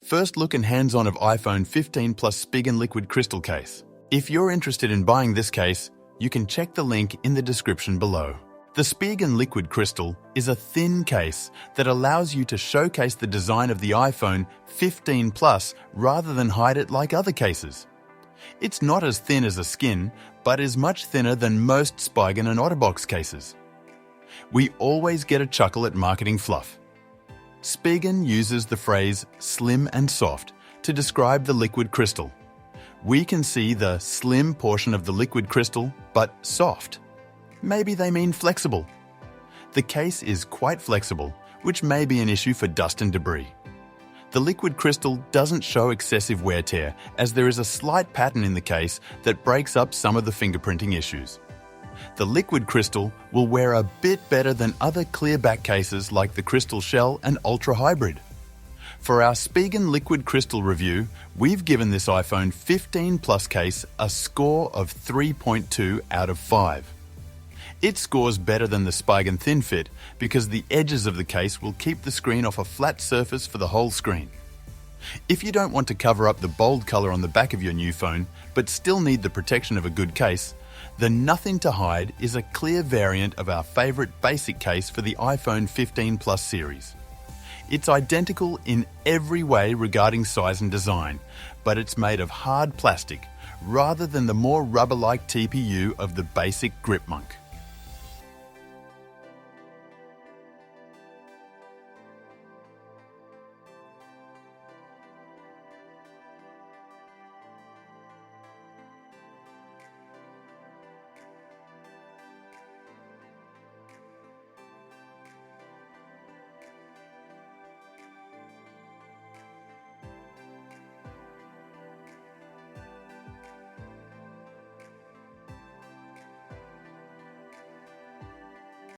First look and hands-on of iPhone 15 Plus Spigen liquid crystal case. If you're interested in buying this case, you can check the link in the description below. The Spigen liquid crystal is a thin case that allows you to showcase the design of the iPhone 15 Plus rather than hide it like other cases. It's not as thin as a skin, but is much thinner than most Spigen and OtterBox cases. We always get a chuckle at marketing fluff. Spigen uses the phrase slim and soft to describe the liquid crystal. We can see the slim portion of the liquid crystal, but soft. Maybe they mean flexible. The case is quite flexible, which may be an issue for dust and debris. The liquid crystal doesn't show excessive wear tear, as there is a slight pattern in the case that breaks up some of the fingerprinting issues. The liquid crystal will wear a bit better than other clear back cases like the Crystal Shell and Ultra Hybrid. For our Spigen liquid crystal review, we've given this iPhone 15 Plus case a score of 3.2 out of 5. It scores better than the Spigen Thin Fit because the edges of the case will keep the screen off a flat surface for the whole screen. If you don't want to cover up the bold color on the back of your new phone, but still need the protection of a good case, the Nothing to Hide is a clear variant of our favorite basic case for the iPhone 15 Plus series. It's identical in every way regarding size and design, but it's made of hard plastic rather than the more rubber-like TPU of the basic Grip Monk.